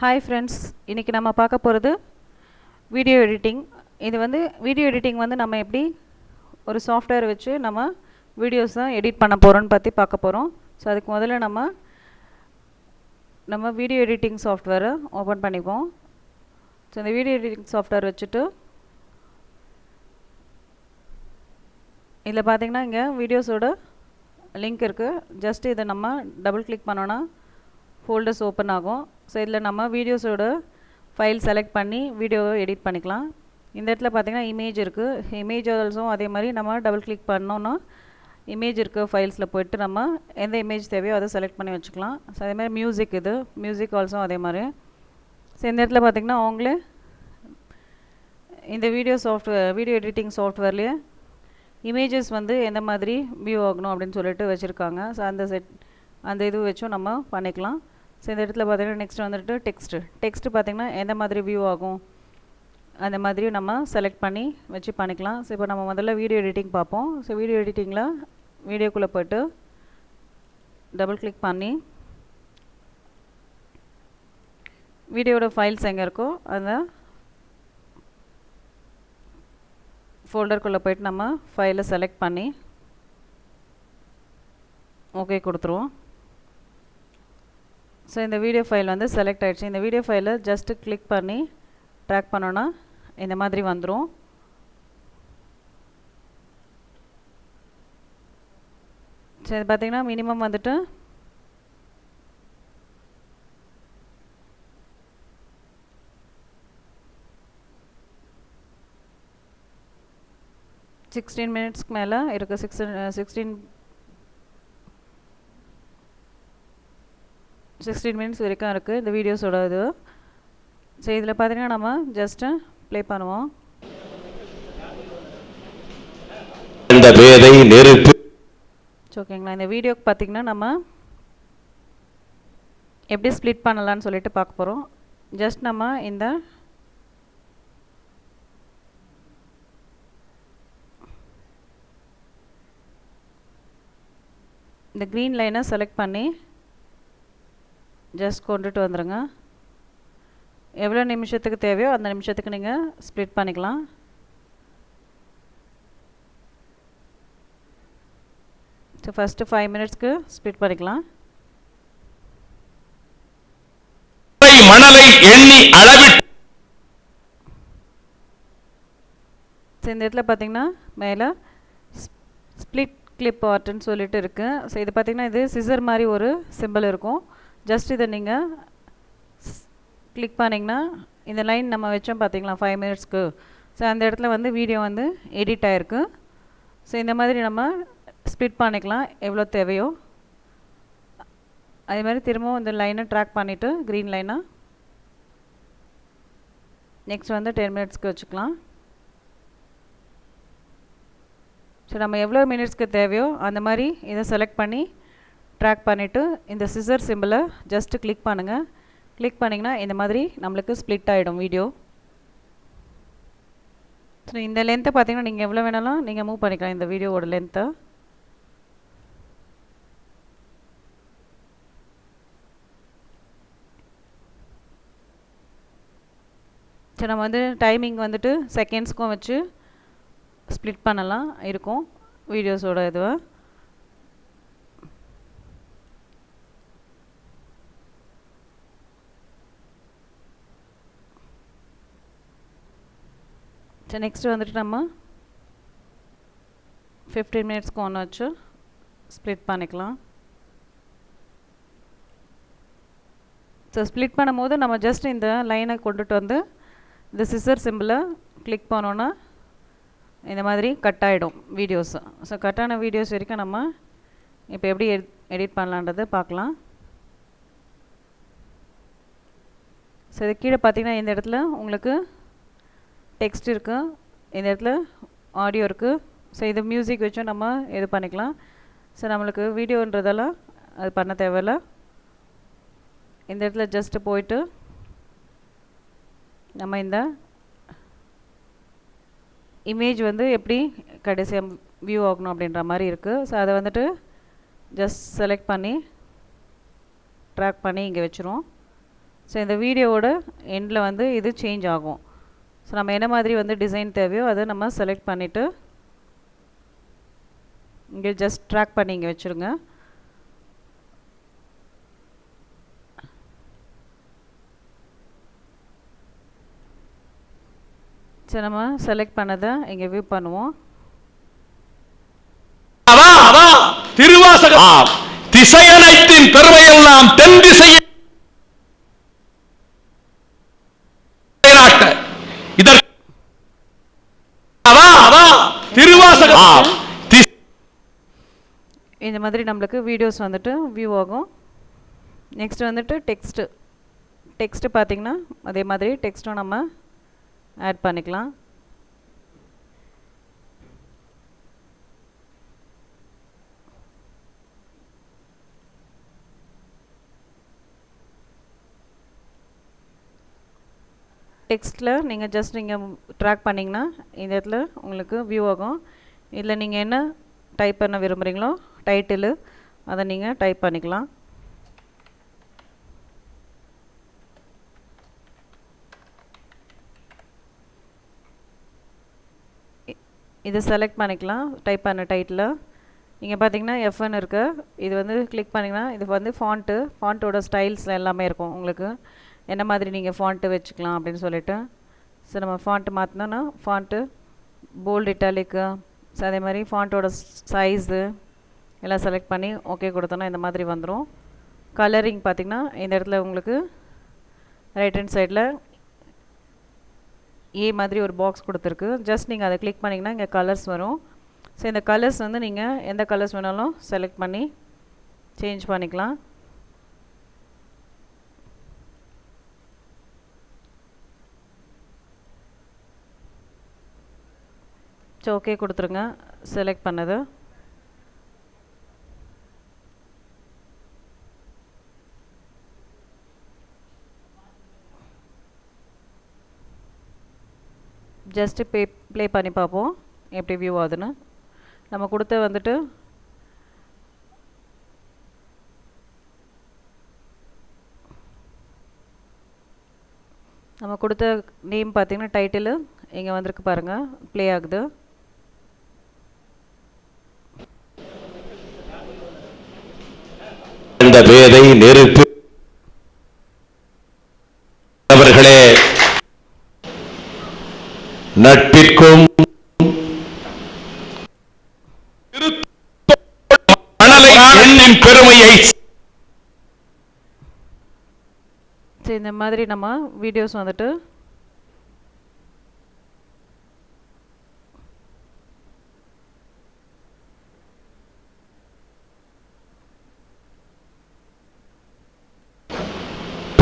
Hi friends, இன்றைக்கி நம்ம பார்க்க போகிறது வீடியோ எடிட்டிங். இது வந்து வீடியோ எடிட்டிங் வந்து நம்ம எப்படி ஒரு சாஃப்ட்வேர் வச்சு நம்ம வீடியோஸ் தான் எடிட் பண்ண போகிறோன்னு பற்றி பார்க்க போகிறோம். ஸோ அதுக்கு முதல்ல நம்ம வீடியோ எடிட்டிங் சாஃப்ட்வேரை ஓப்பன் பண்ணிப்போம். ஸோ இந்த வீடியோ எடிட்டிங் சாஃப்ட்வேர் வச்சுட்டு இதில் பார்த்திங்கன்னா இங்கே வீடியோஸோட லிங்க் இருக்குது. ஜஸ்ட் இதை நம்ம டபுள் கிளிக் பண்ணோன்னா ஃபோல்டர்ஸ் ஓப்பன் ஆகும். ஸோ இதில் நம்ம வீடியோஸோட ஃபைல் செலக்ட் பண்ணி வீடியோவை எடிட் பண்ணிக்கலாம். இந்த இடத்துல பார்த்திங்கன்னா இமேஜ் இருக்குது. இமேஜ் ஆல்சோ அதே மாதிரி நம்ம டபுள் கிளிக் பண்ணோன்னா இமேஜ் இருக்க ஃபைல்ஸில் போய்ட்டு நம்ம எந்த இமேஜ் தேவையோ அதை செலக்ட் பண்ணி வச்சுக்கலாம். ஸோ அதே மாதிரி மியூசிக், இது மியூசிக் ஆல்சோ அதே மாதிரி. ஸோ இந்த இடத்துல பார்த்திங்கன்னா அவங்களே இந்த வீடியோ எடிட்டிங் சாஃப்ட்வேர்லேயே இமேஜஸ் வந்து எந்த மாதிரி வியூ ஆகணும் அப்படின்னு சொல்லிட்டு வச்சுருக்காங்க. ஸோ அந்த இது வச்சும் நம்ம பண்ணிக்கலாம். ஸோ இந்த இடத்துல பார்த்திங்கன்னா நெக்ஸ்ட் வந்துட்டு டெக்ஸ்ட்டு பார்த்திங்கன்னா எந்த மாதிரி வியூ ஆகும் அந்த மாதிரி நம்ம செலக்ட் பண்ணி வச்சு பண்ணிக்கலாம். ஸோ இப்போ நம்ம முதல்ல வீடியோ எடிட்டிங் பார்ப்போம். ஸோ வீடியோ எடிட்டிங்கில் வீடியோக்குள்ளே போய்ட்டு டபுள் கிளிக் பண்ணி வீடியோட ஃபைல்ஸ் எங்கே இருக்கோ அந்த ஃபோல்டருக்குள்ளே போய்ட்டு நம்ம ஃபைலை செலக்ட் பண்ணி ஓகே கொடுத்துருவோம். ஸோ இந்த வீடியோ ஃபைல் வந்து செலக்ட் ஆகிடுச்சு. இந்த வீடியோ ஃபைலை ஜஸ்ட்டு கிளிக் பண்ணி ட்ராக் பண்ணோன்னா இந்த மாதிரி வந்துடும். ஸோ இது பார்த்திங்கன்னா மினிமம் வந்துட்டு 16 மினிட்ஸ்க்கு மேலே இருக்குது. 16 மினிட்ஸ் வரைக்கும் இருக்குது இந்த வீடியோஸோட இது. ஸோ இதில் பார்த்திங்கன்னா நம்ம ஜஸ்ட்டு ப்ளே பண்ணுவோம். ஓகேங்களா, இந்த வீடியோக்கு பார்த்திங்கன்னா நம்ம எப்படி ஸ்ப்ளிட் பண்ணலான்னு சொல்லிட்டு பார்க்க போகிறோம். ஜஸ்ட் நம்ம இந்த க்ரீன் லைனை செலக்ட் பண்ணி ஜஸ்ட் கொண்டுட்டு வந்துடுங்க. எவ்வளோ நிமிஷத்துக்கு தேவையோ அந்த நிமிஷத்துக்கு நீங்கள் ஸ்ப்ளிட் பண்ணிக்கலாம். ஸோ ஃபஸ்ட்டு 5 மினிட்ஸ்க்கு ஸ்ப்ளிட் பண்ணிக்கலாம். ஸோ இந்த இடத்துல பார்த்திங்கன்னா மேலே ஸ்ப்ளிட் கிளிப் ஆர்ட்னு சொல்லிட்டு இருக்குது. ஸோ இது பார்த்திங்கன்னா இது சிசர் மாதிரி ஒரு சிம்பிள் இருக்கும். ஜஸ்ட் இதை நீங்கள் கிளிக் பண்ணிங்கன்னா இந்த லைன் நம்ம வச்சோம் பார்த்திங்களா 5 மினிட்ஸ்க்கு. ஸோ அந்த இடத்துல வந்து வீடியோ வந்து எடிட் ஆகிருக்கு. ஸோ இந்த மாதிரி நம்ம ஸ்ப்ளிட் பண்ணிக்கலாம் எவ்வளோ தேவையோ. அதே மாதிரி திரும்பவும் இந்த லைனை ட்ராக் பண்ணிவிட்டு க்ரீன் லைனை நெக்ஸ்ட் வந்து 10 மினிட்ஸ்க்கு வச்சுக்கலாம். ஸோ நம்ம எவ்வளோ மினிட்ஸ்க்கு தேவையோ அந்த மாதிரி இதை செலக்ட் பண்ணி ட்ராக் பண்ணிவிட்டு இந்த சிசர் சிம்பிளை ஜஸ்ட்டு கிளிக் பண்ணுங்கள். கிளிக் பண்ணிங்கன்னா இந்த மாதிரி நம்மளுக்கு ஸ்ப்ளிட் ஆகிடும் வீடியோ. ஸோ இந்த லென்த்தை பார்த்திங்கன்னா நீங்கள் எவ்வளோ வேணாலும் நீங்கள் மூவ் பண்ணிக்கலாம் இந்த வீடியோவோட லென்த்தை. ஸோ நம்ம வந்து டைமிங் வந்துட்டு செகண்ட்ஸ்க்கும் வச்சு ஸ்ப்ளிட் பண்ணலாம் இருக்கும் வீடியோஸோட இதுவை. ஸோ நெக்ஸ்ட்டு வந்துட்டு நம்ம 15 மினிட்ஸ்க்கு ஒன்று வச்சு ஸ்ப்ளிட் பண்ணிக்கலாம். ஸோ ஸ்ப்ளிட் பண்ணும்போது நம்ம ஜஸ்ட் இந்த லைனை கொண்டுட்டு வந்து இந்த சிசர் சிம்பிளை கிளிக் பண்ணோன்னா இந்த மாதிரி கட் ஆகிடும் வீடியோஸ். ஸோ கட்டான வீடியோஸ் வரைக்கும் நம்ம இப்போ எப்படி எடிட் பண்ணலான்றது பார்க்கலாம். ஸோ இது கீழே பார்த்திங்கன்னா இந்த இடத்துல உங்களுக்கு டெக்ஸ்ட் இருக்குது, இந்த இடத்துல ஆடியோ இருக்குது. ஸோ இது மியூசிக் வச்சும் நம்ம இது பண்ணிக்கலாம். ஸோ நம்மளுக்கு வீடியோன்றதெல்லாம் அது பண்ண தேவையில்லை. இந்த இடத்துல ஜஸ்ட்டு போயிட்டு நம்ம இந்த இமேஜ் வந்து எப்படி கடைசியாக வியூ ஆகணும் அப்படின்ற மாதிரி இருக்குது. ஸோ அதை வந்துட்டு ஜஸ்ட் செலக்ட் பண்ணி ட்ராக் பண்ணி இங்கே வச்சுருவோம். ஸோ இந்த வீடியோவோட எண்டில் வந்து இது சேஞ்ச் ஆகும். ஸோ நம்ம என்ன மாதிரி வந்து டிசைன் தேவையோ அதை நம்ம செலக்ட் பண்ணிவிட்டு இங்கே ஜஸ்ட் ட்ராக் பண்ணி இங்கே வச்சுருங்க. சரி, நம்ம செலக்ட் பண்ணதை இங்கே வியூ பண்ணுவோம். திருவாசகம் திசையனைத்தின் பெருமையெல்லாம் தென் திசையில் திருவாசகம் இந்த மாதிரி நம்மளுக்கு வீடியோஸ் வந்துட்டு வியூ ஆகும். நெக்ஸ்ட் வந்துட்டு டெக்ஸ்ட்டு பார்த்திங்கன்னா அதே மாதிரி டெக்ஸ்ட்டும் நம்ம ஆட் பண்ணிக்கலாம். டெக்ஸ்ட்டில் நீங்கள் ஜஸ்ட் நீங்கள் ட்ராக் பண்ணிங்கன்னா இந்த இடத்துல உங்களுக்கு வியூ ஆகும். இதில் நீங்கள் என்ன டைப் பண்ண விரும்புகிறீங்களோ டைட்டிலு அதை நீங்கள் டைப் பண்ணிக்கலாம். இதை செலக்ட் பண்ணிக்கலாம். டைப் பண்ண டைட்டில் இங்கே பார்த்தீங்கன்னா எஃப்என் இருக்குது. இது வந்து கிளிக் பண்ணிங்கன்னா இது வந்து ஃபாண்ட்டோட ஸ்டைல்ஸ் எல்லாமே இருக்கும். உங்களுக்கு என்ன மாதிரி நீங்கள் ஃபாண்ட்டு வச்சுக்கலாம் அப்படின்னு சொல்லிட்டு. ஸோ நம்ம ஃபாண்ட்டு மாற்றினோன்னா ஃபாண்ட்டு போல்ட் இட்டாலிக்கு, ஸோ அதே மாதிரி ஃபாண்ட்டோட சைஸு எல்லாம் செலக்ட் பண்ணி ஓகே கொடுத்தோன்னா இந்த மாதிரி வந்துடும். கலரிங் பார்த்திங்கன்னா இந்த இடத்துல உங்களுக்கு ரைட் ஹேண்ட் சைடில் ஏ மாதிரி ஒரு பாக்ஸ் கொடுத்துருக்கு. ஜஸ்ட் நீங்கள் அதை கிளிக் பண்ணிங்கன்னா இங்கே கலர்ஸ் வரும். ஸோ இந்த கலர்ஸ் வந்து நீங்கள் எந்த கலர்ஸ் வேணாலும் செலக்ட் பண்ணி சேஞ்ச் பண்ணிக்கலாம். ஸோ ஓகே கொடுத்துருங்க செலக்ட் பண்ணது. ஜஸ்ட்டு ப்ளே பண்ணி பார்ப்போம் எப்படி வியூ ஆகுதுன்னு. நம்ம கொடுத்த வந்துட்டு நம்ம கொடுத்த நேம் பார்த்திங்கன்னா டைட்டிலு இங்கே வந்திருக்கு பாருங்கள், ப்ளே ஆகுது. வேதை நெருப்பு அவர்களே நட்பிற்கும் எண்ணின் பெருமையை இந்த மாதிரி நம்ம வீடியோஸ் வந்துட்டு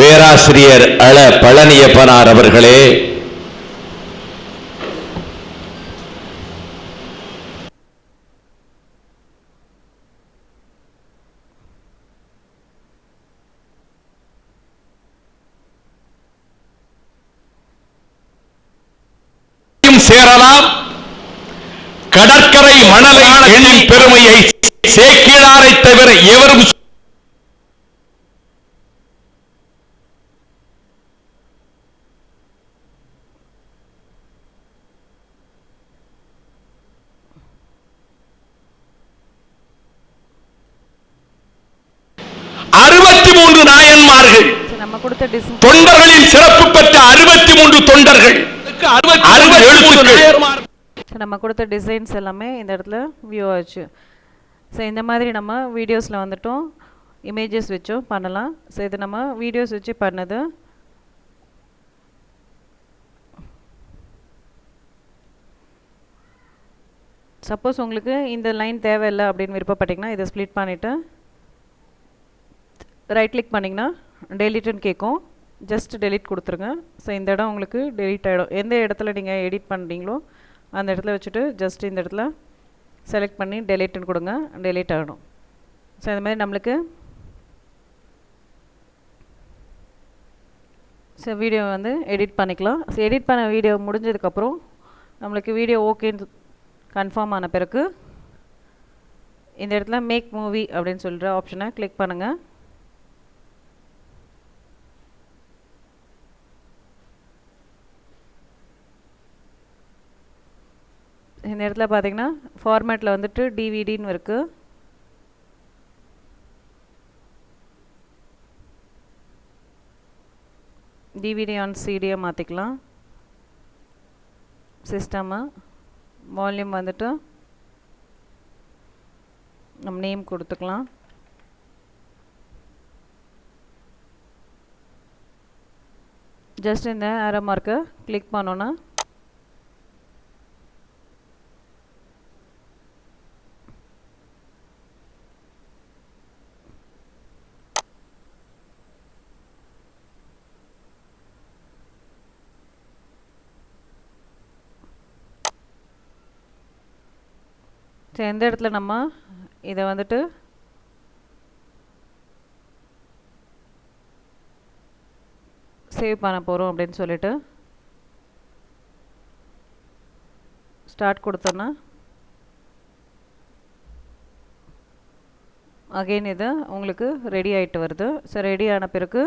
பேராசிரியர் அள பழனியப்பனார் அவர்களே சேரலாம். கடற்கரை மணலை எண்ணின் பெருமையை சேக்கிழாரை தவிர எவரும் நாயன்மார்கள் தொண்டர்களின் சிறப்பு பெற்ற 63 தொண்டர்கள், நம்ம கொடுத்த டிசைன்ஸ் எல்லாமே இந்த இடத்துல வியூ ஆச்சு. ஸோ இந்த மாதிரி நம்ம வீடியோஸில் வந்துட்டோம் இமேஜஸ் வச்சும் பண்ணலாம். ஸோ இது நம்ம வீடியோஸ் வச்சு பண்ணது. சப்போஸ் உங்களுக்கு இந்த லைன் தேவையில்லை அப்படின்னு விருப்பப்பட்டிங்கன்னா இதை ஸ்ப்ளிட் பண்ணிவிட்டு ரைட் கிளிக் பண்ணிங்கன்னா டெலிட்டுன்னு கேட்கும். ஜஸ்ட் டெலிட் கொடுத்துருங்க. ஸோ இந்த இடம் உங்களுக்கு டெலிட் ஆகிடும். எந்த இடத்துல நீங்கள் எடிட் பண்ணுறீங்களோ அந்த இடத்துல வச்சுட்டு ஜஸ்ட் இந்த இடத்துல செலக்ட் பண்ணி டெலிட்டுன்னு கொடுங்க, டெலிட் ஆகிடும். ஸோ இந்த மாதிரி நம்மளுக்கு ஸோ வீடியோ வந்து எடிட் பண்ணிக்கலாம். ஸோ எடிட் பண்ண வீடியோ முடிஞ்சதுக்கப்புறம் நம்மளுக்கு வீடியோ ஓகேன்னு கன்ஃபார்ம் ஆன பிறகு இந்த இடத்துல மேக் மூவி அப்படின்னு சொல்கிற ஆப்ஷனை கிளிக் பண்ணுங்கள். இந்த இடத்துல பார்த்தீங்கன்னா ஃபார்மேட்டில் வந்துட்டு டிவிடின்னு இருக்குது. டிவிடி ஆன் சிடியை மாற்றிக்கலாம். சிஸ்டமு வால்யூம் வந்துட்டு நம்ம நேம் கொடுத்துக்கலாம். ஜஸ்ட் இந்த ஆரோ மார்க்கை கிளிக் பண்ணோன்னா எந்த இடத்துல நம்ம இதை வந்துட்டு சேவ் பண்ண போகிறோம் அப்படின்னு சொல்லிட்டு ஸ்டார்ட் கொடுத்தோன்னா அகெயின் இது உங்களுக்கு ரெடி ஆகிட்டு வருது. ஸோ ரெடி ஆன பிறகு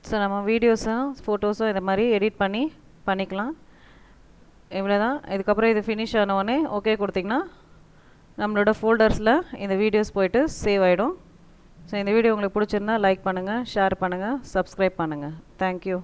ஸோ நம்ம வீடியோஸும் ஃபோட்டோஸும் இதை மாதிரி எடிட் பண்ணிக்கலாம். இவ்வளோ தான். இதுக்கப்புறம் இது ஃபினிஷ் ஆனவுடனே ஓகே கொடுத்திங்கன்னா நம்மளோட ஃபோல்டர்ஸில் இந்த வீடியோஸ் போய்ட்டு சேவ் ஆகிடும். ஸோ இந்த வீடியோ உங்களுக்கு பிடிச்சிருந்தா லைக் பண்ணுங்கள், ஷேர் பண்ணுங்கள், சப்ஸ்கிரைப் பண்ணுங்கள். தேங்க்யூ.